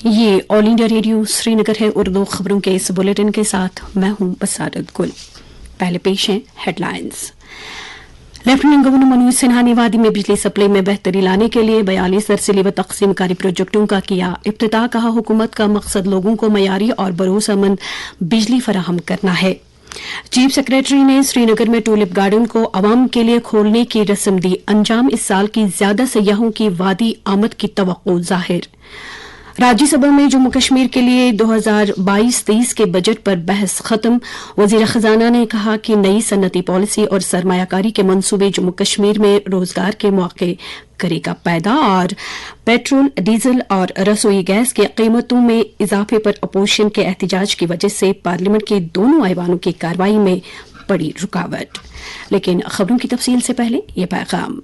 یہ آل India radio سری نگر ہے۔ اردو خبروں کے اس بلیٹن کے ساتھ میں ہوں بسارت گل۔ پہلے پیش ہیں headlines. Lieutenant governor Manoj Sinha نے وادی میں بجلی سپلائی میں بہتری لانے کے لیے 42 ترسیلی و تقسیم کاری پروجیکٹوں کا کیا افتتاح۔ کہا حکومت کا مقصد لوگوں کو معیاری اور بھروسہ مند بجلی فراہم کرنا ہے۔ چیف سیکریٹری نے سری نگر میں ٹولپ گارڈن کو عوام کے لیے کھولنے کی رسم دی انجام۔ اس سال کی زیادہ سیاحوں کی وادی آمد کی توقع ظاہر۔ راجیہ سبھا میں جموں کشمیر کے لیے 2022-23 کے بجٹ پر بحث ختم۔ وزیر خزانہ نے کہا کہ نئی صنعتی پالیسی اور سرمایہ کاری کے منصوبے جموں کشمیر میں روزگار کے مواقع کرے گا پیدا، اور پیٹرول، ڈیزل اور رسوئی گیس کی قیمتوں میں اضافے پر اپوزیشن کے احتجاج کی وجہ سے پارلیمنٹ کے دونوں ایوانوں کی کارروائی میں بڑی رکاوٹ۔ لیکن خبروں کی تفصیل سے پہلے یہ پیغام۔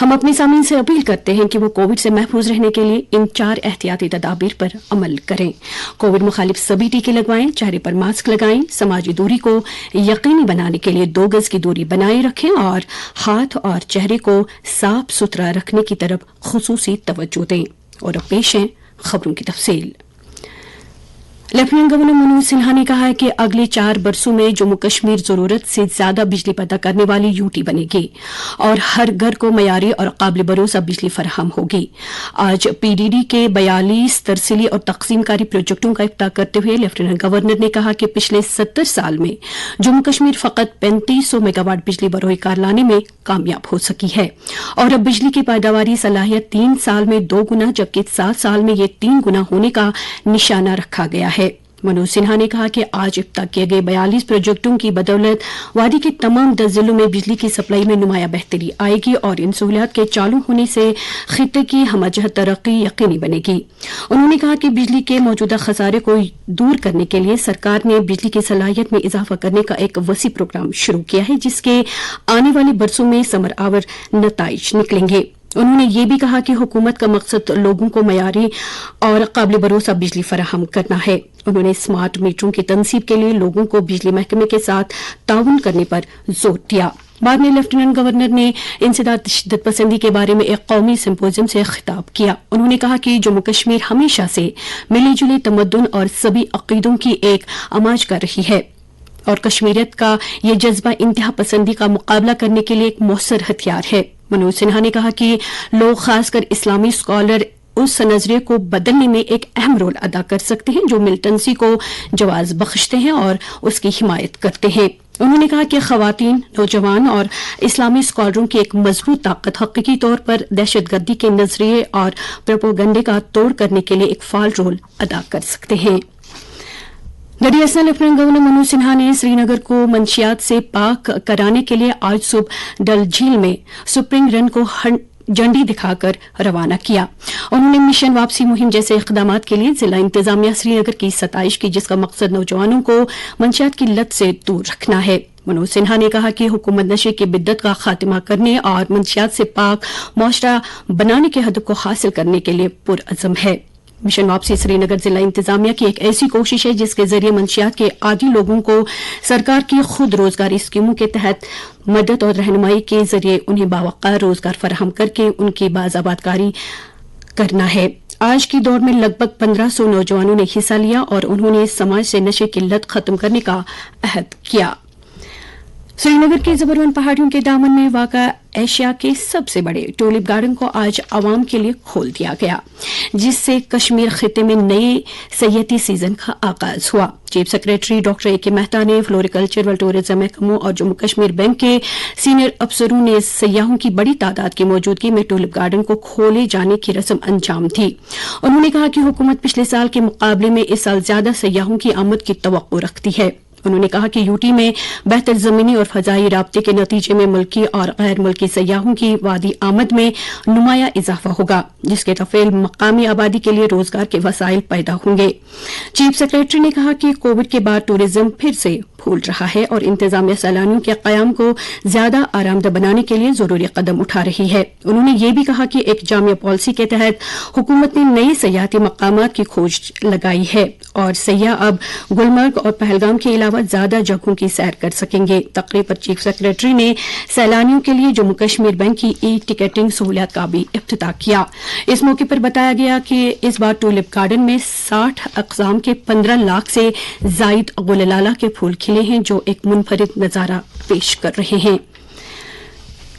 ہم اپنے سامعین سے اپیل کرتے ہیں کہ وہ کووڈ سے محفوظ رہنے کے لیے ان 4 احتیاطی تدابیر پر عمل کریں۔ کووڈ مخالف سبھی ٹیکے لگوائیں، چہرے پر ماسک لگائیں، سماجی دوری کو یقینی بنانے کے لیے 2 گز کی دوری بنائے رکھیں اور ہاتھ اور چہرے کو صاف ستھرا رکھنے کی طرف خصوصی توجہ دیں۔ اور اب پیش ہیں خبروں کی تفصیل۔ لیفٹیننٹ گورنر منوج سنہا نے کہا ہے کہ اگلے 4 برسوں میں جموں کشمیر ضرورت سے زیادہ بجلی پیدا کرنے والی یوٹی بنے گی اور ہر گھر کو معیاری اور قابل بھروسہ بجلی فراہم ہوگی۔ آج پی ڈی ڈی کے 42 ترسیلی اور تقسیم کاری پروجیکٹوں کا افتتاح کرتے ہوئے لیفٹیننٹ گورنر نے کہا کہ پچھلے 70 سال میں جموں کشمیر فقط 3500 میگا واٹ بجلی بروئے کار لانے میں کامیاب ہو سکی ہے، اور اب بجلی کی پیداواری صلاحیت 3 سال میں 2 گنا جبکہ 7 سال میں یہ 3 گنا ہونے کا نشانہ رکھا گیا ہے۔ منوج سنہا نے کہا کہ آج افتتاح کیے گئے 42 پروجیکٹوں کی بدولت وادی کے تمام 10 ضلعوں میں بجلی کی سپلائی میں نمایاں بہتری آئے گی، اور ان سہولیات کے چالو ہونے سے خطے کی ہمہ جہت ترقی یقینی بنے گی۔ انہوں نے کہا کہ بجلی کے موجودہ خسارے کو دور کرنے کے لیے سرکار نے بجلی کی صلاحیت میں اضافہ کرنے کا ایک وسیع پروگرام شروع کیا ہے، جس کے آنے والے برسوں میں ثمر آور نتائج نکلیں گے۔ انہوں نے یہ بھی کہا کہ حکومت کا مقصد لوگوں کو معیاری اور قابل بھروسہ بجلی فراہم کرنا ہے۔ انہوں نے اسمارٹ میٹروں کی تنصیب کے لیے لوگوں کو بجلی محکمے کے ساتھ تعاون کرنے پر زور دیا۔ بعد میں لیفٹیننٹ گورنر نے انسداد تشدد پسندی کے بارے میں ایک قومی سمپوزیم سے خطاب کیا۔ انہوں نے کہا کہ جموں کشمیر ہمیشہ سے ملی جلی تمدن اور سبھی عقیدوں کی ایک اماج کر رہی ہے، اور کشمیریت کا یہ جذبہ انتہا پسندی کا مقابلہ کرنے کے لیے ایک مؤثر ہتھیار ہے۔ منوج سنہا نے کہا کہ لوگ، خاص کر اسلامی اسکالر، اس نظریے کو بدلنے میں ایک اہم رول ادا کر سکتے ہیں جو ملیٹنسی کو جواز بخشتے ہیں اور اس کی حمایت کرتے ہیں۔ انہوں نے کہا کہ خواتین، نوجوان اور اسلامی اسکالروں کی ایک مضبوط طاقت حقیقی طور پر دہشت گردی کے نظریے اور پروپیگنڈے کا توڑ کرنے کے لیے ایک فعال رول ادا کر سکتے ہیں۔ گڈی اسنا لیفٹیننٹ گورنر منوج سنہا نے سری نگر کو منشیات سے پاک کرانے کے لیے آج صبح ڈل جھیل میں سپرنگ رن کو جھنڈی دکھا کر روانہ کیا۔ انہوں نے مشن واپسی مہم جیسے اقدامات کے لیے ضلع انتظامیہ سری نگر کی ستائش کی، جس کا مقصد نوجوانوں کو منشیات کی لت سے دور رکھنا ہے۔ منوج سنہا نے کہا کہ حکومت نشے کی بدعت کا خاتمہ کرنے اور منشیات سے پاک معاشرہ بنانے کے ہدف کو حاصل کرنے کے لیے پرعزم ہے۔ مشن واپسی سری نگر ضلع انتظامیہ کی ایک ایسی کوشش ہے جس کے ذریعے منشیات کے عادی لوگوں کو سرکار کی خود روزگاری اسکیموں کے تحت مدد اور رہنمائی کے ذریعے انہیں باوقار روزگار فراہم کر کے ان کی بازآباد کاری کرنا ہے۔ آج کی دور میں لگ بھگ 1500 نوجوانوں نے حصہ لیا اور انہوں نے سماج سے نشے کی لت ختم کرنے کا عہد کیا۔ سری نگر کے زبرون پہاڑیوں کے دامن میں واقع ایشیا کے سب سے بڑے ٹولپ گارڈن کو آج عوام کے لیے کھول دیا گیا، جس سے کشمیر خطے میں نئے سیاحتی سیزن کا آغاز ہوا۔ چیف سیکریٹری ڈاکٹر اے کے مہتا نے فلوریکلچر و ٹورزم محکموں اور جموں کشمیر بینک کے سینئر افسروں نے سیاحوں کی بڑی تعداد کی موجودگی میں ٹولپ گارڈن کو کھولے جانے کی رسم انجام دی۔ انہوں نے کہا کہ حکومت پچھلے سال کے مقابلے میں اس سال زیادہ سیاحوں کی آمد کی توقع رکھتی ہے۔ انہوں نے کہا کہ یوٹی میں بہتر زمینی اور فضائی رابطے کے نتیجے میں ملکی اور غیر ملکی سیاحوں کی وادی آمد میں نمایاں اضافہ ہوگا، جس کے طفیل مقامی آبادی کے لیے روزگار کے وسائل پیدا ہوں گے۔ چیف سیکریٹری نے کہا کہ کووڈ کے بعد ٹورزم پھر سے پھول رہا ہے اور انتظامیہ سیلانیوں کے قیام کو زیادہ آرام دہ بنانے کے لیے ضروری قدم اٹھا رہی ہے۔ انہوں نے یہ بھی کہا کہ ایک جامع پالیسی کے تحت حکومت نے نئے سیاحتی مقامات کی کھوج لگائی ہے اور سیاح اب گلمرگ اور پہلگام کے علاوہ अलावा ज्यादा जगहों की सैर कर सकेंगे। तकरीब पर चीफ सेक्रेटरी ने सैलानियों के लिए जम्मू कश्मीर बैंक की ई टिकटिंग सहूलियत का भी इफ्तिताह किया। इस मौके पर बताया गया कि इस बार टूलिप गार्डन में 60 अक़साम के 15 लाख से जायद गुललाला के फूल खिले हैं, जो एक मुनफरिद नजारा पेश कर रहे हैं।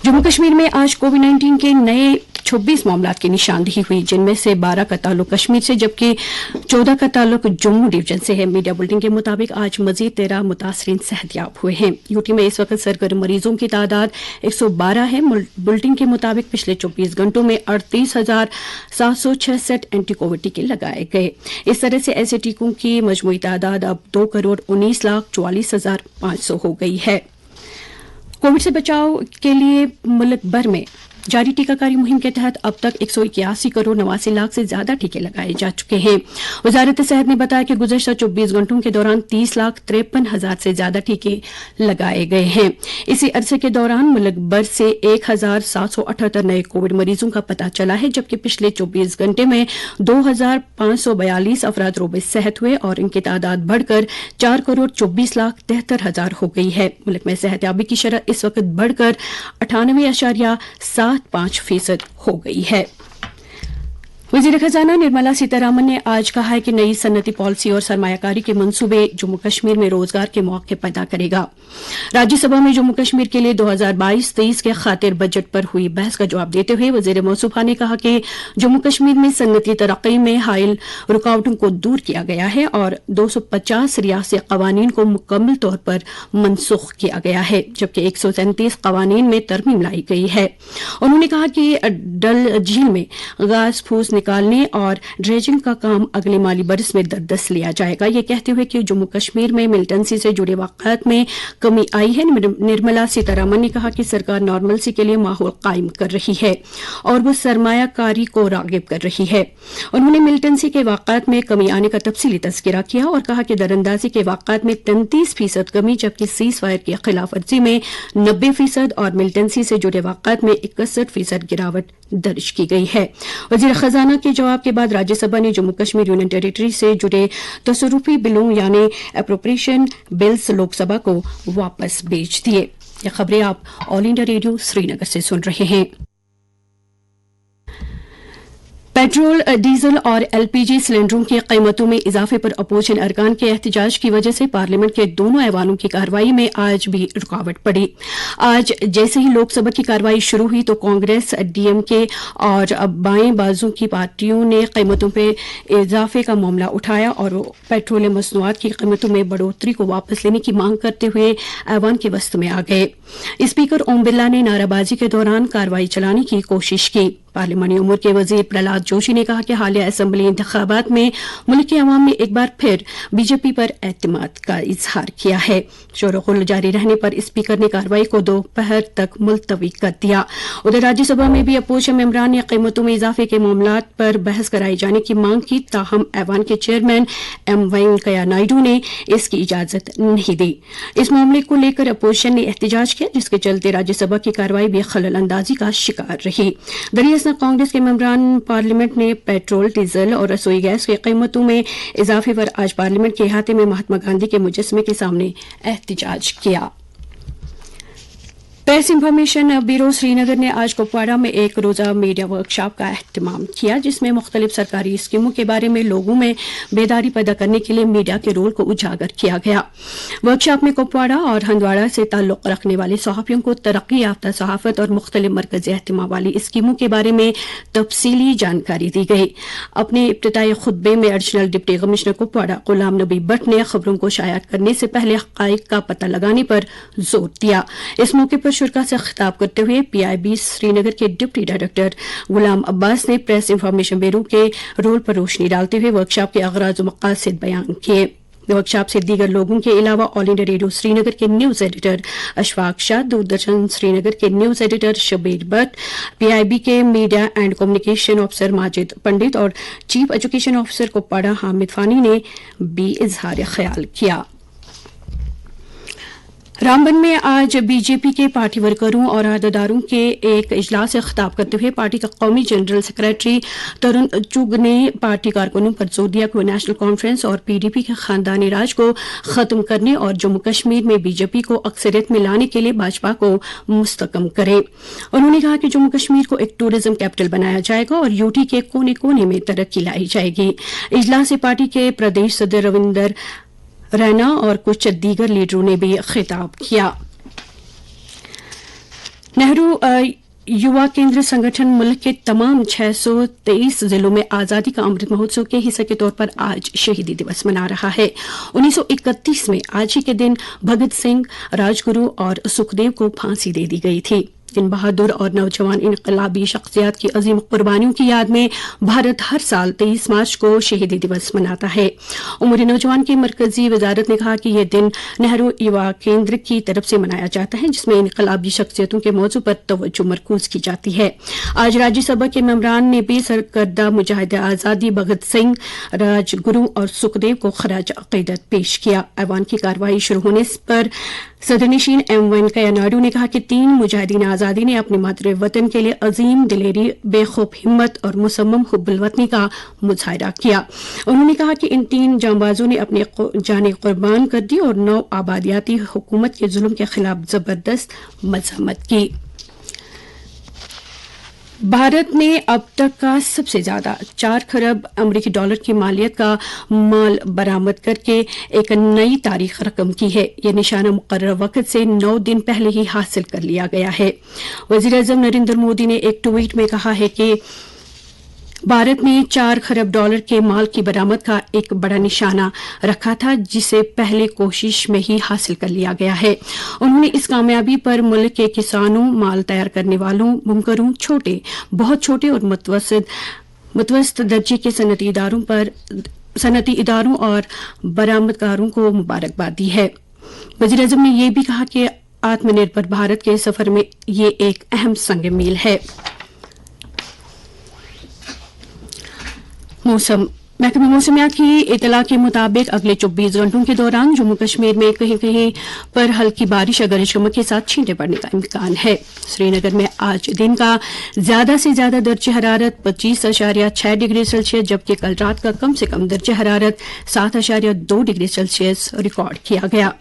जम्मू कश्मीर में आज कोविड-19 के नए 26 मामलात की निशानदेही हुई, जिनमें से 12 का ताल्लुक कश्मीर से जबकि 14 का ताल्लुक जम्मू डिवीजन से है। मीडिया बुलेटिन के मुताबिक आज मजीद 13 मुतासरीन सेहतयाब हुए हैं। यूटी में इस वक्त सरगर्म मरीजों की तादाद 112 है। बुलेटिन के मुताबिक पिछले 24 घंटों में 38,766 एंटी कोविड टीके लगाए गए। इस तरह से ऐसे टीकों की मजमूई तादाद अब 2,19,44,500 हो गई है। कोविड से बचाव के लिए मुल्क भर में जारी टीकाकारी मुहिम के तहत अब तक 181 करोड़ 89 लाख से ज्यादा टीके लगाए जा चुके हैं। वजारत सेहत ने बताया कि गुज़श्ता 24 घंटों के दौरान 30,53,000 से ज्यादा टीके लगाए गए हैं। इसी अरसे के दौरान मुल्क भर से 1,778 नए कोविड मरीजों का पता चला है, जबकि पिछले 24 घंटे में 2,542 अफराद रोबे सेहत हुए और इनकी तादाद बढ़कर 4,24,73,000 हो गई है। मुल्क में सेहतयाबी की शरह इस वक्त बढ़कर 98.75% हो गई है। वज़ीर खजाना निर्मला सीतारामन ने आज कहा है कि नई सन्नती पॉलिसी और सरमायाकारी के मंसूबे जम्मू कश्मीर में रोजगार के मौके पैदा करेगा। राज्यसभा में जम्मू कश्मीर के लिए 2022-23 के खातिर बजट पर हुई बहस का जवाब देते हुए वज़ीर मौसूफा ने कहा कि जम्मू कश्मीर में सन्नती तरक्की में हाइल रुकावटों को दूर किया गया है और 250 रियासी कवानीन को मुकम्मल तौर पर मनसूख किया गया है, जबकि 137 कवानीन में तरमीम लाई गई है। उन्होंने कहा कि डल झील में गाज फूस निकालने और ड्रेजिंग का काम अगले माली बरस में दस लिया जाएगा। ये कहते हुए कि जम्मू कश्मीर में मिलिटेंसी से जुड़े वाक़यात में कमी आई है, निर्मला सीतारामन ने कहा कि सरकार नॉर्मलसी के लिए माहौल कायम कर रही है और वो सरमायाकारी को राग़िब कर रही है। उन्होंने मिलिटेंसी के वाक़यात में कमी आने का तफसीली तज़किरा किया और कहा कि दरअंदाजी के वाक़यात में 33% कमी, जबकि सीज़ फायर की खिलाफ वर्जी में 90% और मिलिटेंसी से जुड़े वाक़यात में 61% गिरावट दर्ज की गई है। वज़ीर खजाना के जवाब के बाद राज्यसभा ने जम्मू कश्मीर यूनियन टेरिटरी से जुड़े तसरुफी बिलों यानी एप्रोप्रिएशन बिल्स लोकसभा को वापस भेज दिए। ये खबरें आप ऑल इंडिया रेडियो श्रीनगर से सुन रहे हैं। पेट्रोल, डीजल और एलपीजी सिलेंडरों की कीमतों में इजाफे पर अपोजिशन अरकान के एहतजाज की वजह से पार्लियामेंट के दोनों ऐवानों की कार्रवाई में आज भी रुकावट पड़ी। आज जैसे ही लोकसभा की कार्रवाई शुरू हुई तो कांग्रेस, डीएमके और बाएं बाजू की पार्टियों ने कीमतों पर इजाफे का मामला उठाया और पेट्रोल मसनूआत की कीमतों में बढ़ोतरी को वापस लेने की मांग करते हुए ऐवान के वस्त में आ गए। स्पीकर ओम बिरला ने नाराबाजी के दौरान कार्रवाई चलाने की कोशिश की। पार्लियामानी उमूर के वजीर प्रहलाद जोशी ने कहा कि हालिया असेंबली इंतखाबात में मुल्क के अवाम ने एक बार फिर बीजेपी पर एतमाद का इजहार किया है। शोरगुल जारी रहने पर स्पीकर ने कार्रवाई को दोपहर तक मुलतवी कर दिया। उधर राज्यसभा में भी अपोजिशन मेंबरान ने कीमतों में इजाफे के मामलात पर बहस कराए जाने की मांग की, ताहम ऐवान के चेयरमैन एम वेंकैया नायडू ने इसकी इजाजत नहीं दी। इस मामले को लेकर अपोजिशन ने एहतजाज किया, जिसके चलते राज्यसभा की कार्रवाई भी खलल अंदाजी का शिकार रही। कांग्रेस के मेंबरान पार्लियामेंट ने पेट्रोल, डीजल और रसोई गैस की कीमतों में इजाफे पर आज पार्लियामेंट के अहाते में महात्मा गांधी के मुजस्समे के सामने एहतजाज किया। प्रेस इंफॉर्मेशन ब्यूरो श्रीनगर ने आज कुपवाड़ा में एक रोजा मीडिया वर्कशॉप का एहतमाम किया, जिसमें मुख्तलिफ सरकारी स्कीमों के बारे में लोगों में बेदारी पैदा करने के लिए मीडिया के रोल को उजागर किया गया। वर्कशॉप में कुपवाड़ा और हंदवाड़ा से ताल्लुक रखने वाले सहाफियों को तरक्की याफ्ता सहाफत और मुख्तलिफ मरकजी एहतमाम वाली स्कीमों के बारे में तफसीली जानकारी दी गई। अपने इब्तिदाई खुतबे में additional deputy commissioner Kupwara Ghulam Nabi Bhatt ने खबरों को शाया करने से पहले हक़ाइक़ का पता लगाने पर जोर दिया। इस मौके पर शुरा से खिताब करते हुए पीआईबी श्रीनगर के डिप्टी डायरेक्टर गुलाम अब्बास ने प्रेस इंफॉर्मेशन ब्यूरो के रोल पर रोशनी डालते हुए वर्कशॉप के अगराज और मकासद बयान किए। वर्कशॉप से दीगर लोगों के अलावा ऑल इंडिया रेडियो श्रीनगर के न्यूज एडिटर अशफाक शाह, दूरदर्शन श्रीनगर के news editor Shabir Bhat, PIB के media and communication officer Majid Pandit और chief education officer Kupwara Hamid Fani ने भी इजहार ख्याल किया। रामबन में आज बीजेपी के पार्टी वर्करों और अहदेदारों के एक इजलास से खिताब करते हुए पार्टी का कौमी जनरल सेक्रेटरी तरुण चुग ने पार्टी कारकुनों पर जोर दिया कि वो नेशनल कॉन्फ्रेंस और पीडीपी के खानदानी राज को खत्म करने और जम्मू कश्मीर में बीजेपी को अक्सरियत में लाने के लिए भाजपा को मुस्तकम करे। उन्होंने कहा कि जम्मू कश्मीर को एक टूरिज्म कैपिटल बनाया जाएगा और यूटी के कोने कोने में तरक्की लाई जाएगी। इजलास से पार्टी के प्रदेश सदर रविंदर रैना और कुछ दीगर लीडरों ने भी खिताब किया। नेहरू युवा केंद्र संगठन मुल्क के तमाम 623 जिलों में आजादी का अमृत महोत्सव के हिस्से के तौर पर आज शहीदी दिवस मना रहा है। 1931 में आज ही के दिन भगत सिंह, राजगुरु और सुखदेव को फांसी दे दी गई थी। इन बहादुर और नौजवान इनकलाबी शख्सियात की अजीम कुर्बानियों की याद में भारत हर साल 23 मार्च को शहीदी दिवस मनाता है। उमर नौजवान की मरकजी वजारत ने कहा कि यह दिन नेहरू युवा केंद्र की तरफ से मनाया जाता है, जिसमें इनकलाबी शख्सियतों के मौजू पर तवज्जो मरकूज की जाती है। आज राज्यसभा के मेंबरान ने भी सरकर्दा मुजाहिद आजादी भगत सिंह, राजगुरु और सुखदेव को खराज अकीदत पेश किया। ऐवान की कार्रवाई शुरू होने पर सदनशीन एम वेंकैया नायडू ने कहा कि 3 मुजाहिदीन आजादी ने अपने मातृ वतन के लिए अजीम दिलेरी, बेखौफ हिम्मत और मुसम्मम हुब्बुल वतनी का मुजाहिरा किया। उन्होंने कहा कि इन 3 जांबाजों ने अपनी जानें कुर्बान कर दी और नौ आबादियाती हुकूमत के जुल्म के खिलाफ जबरदस्त मजम्मत की। भारत ने अब तक का सबसे ज्यादा 4 खरब अमरीकी डॉलर की मालियत का माल बरामद करके एक नई तारीख रकम की है। यह निशाना मुकर्रर वक्त से 9 दिन पहले ही हासिल कर लिया गया है। वज़ीर-ए-आज़म नरेंद्र मोदी ने एक ट्वीट में कहा है कि भारत ने 4 खरब डॉलर के माल की बरामद का एक बड़ा निशाना रखा था, जिसे पहले कोशिश में ही हासिल कर लिया गया है। उन्होंने इस कामयाबी पर मुल्क के किसानों, माल तैयार करने वालों, बुनकरों, छोटे, बहुत छोटे और मुतवस्सित दर्जे के सनती इदारों और बरामदकारों को मुबारकबाद दी है। वज़ीर-ए-आज़म ने यह भी कहा कि आत्मनिर्भर भारत के सफर में ये एक अहम संग मील है। मौसम महकमे मौसमियात की इतला के मुताबिक अगले 24 घंटों के दौरान जम्मू कश्मीर में कहीं कहीं पर हल्की बारिश या गरज चमक के साथ छींटे पड़ने का इम्कान है। श्रीनगर में आज दिन का ज्यादा से ज्यादा दर्जे हरारत 25.6 डिग्री सेल्सियस, जबकि कल रात का कम से कम दर्जे हरारत 7.2 डिग्री सेल्सियस रिकॉर्ड किया गया।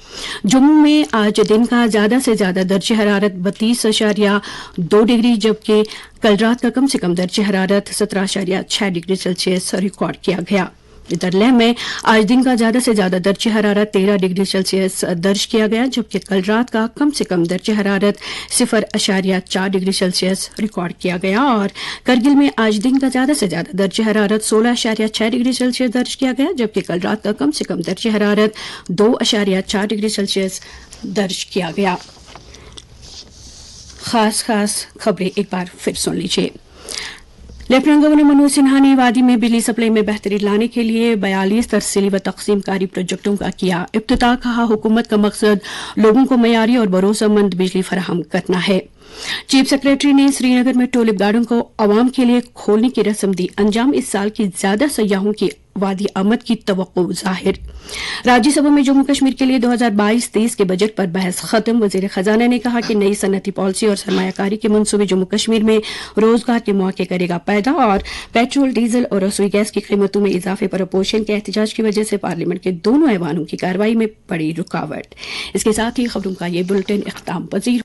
जम्मू में आज दिन का ज्यादा से ज्यादा दर्जे हरारत 32.2 डिग्री, जबकि कल रात का कम से कम दर्जे हरारत 17.6 डिग्री सेल्सियस रिकॉर्ड किया गया। इधर लेह में आज दिन का ज्यादा से ज्यादा दर्जे हरारत 13 डिग्री सेल्सियस दर्ज किया गया, जबकि कल रात का कम से कम दर्जे हरारत 0.4 डिग्री सेल्सियस रिकॉर्ड किया गया। और करगिल में आज दिन का ज्यादा से ज्यादा दर्जे हरारत 16.6 डिग्री सेल्सियस दर्ज किया गया, जबकि कल रात का कम से कम दर्जे हरारत 2.4 डिग्री सेल्सियस दर्ज किया गया। खास खबरें एक बार फिर सुन लीजिए। लेफ्टिनेंट गवर्नर मनोज सिन्हा ने वादी में बिजली सप्लाई में बेहतरी लाने के लिए 42 तरसीली व तकसीमकारी प्रोजेक्टों का किया इफ्तिताह। कहा, हुकूमत का मकसद लोगों को मयारी और भरोसेमंद बिजली फराहम करना है। चीफ सेक्रेटरी ने श्रीनगर में टूलिप गार्डन को आवाम के लिए खोलने की रस्म दी अंजाम। इस साल की ज्यादा सयाहों की वादी आमद की तवक्को जाहिर। राज्यसभा में जम्मू कश्मीर के लिए 2022-23 के बजट पर बहस खत्म। वजीर खजाना ने कहा कि नई सनती पॉलिसी और सरमायाकारी के मंसूबे जम्मू कश्मीर में रोजगार के मौके करेगा पैदा। और पेट्रोल, डीजल और रसोई गैस की कीमतों में इजाफे पर अपोजिशन के एहतजाज की वजह से पार्लियामेंट के दोनों ऐवानों की कार्रवाई में पड़ी रुकावट। इसके साथ ही खबरों का ये बुलेटिन इख्तिताम पजीर।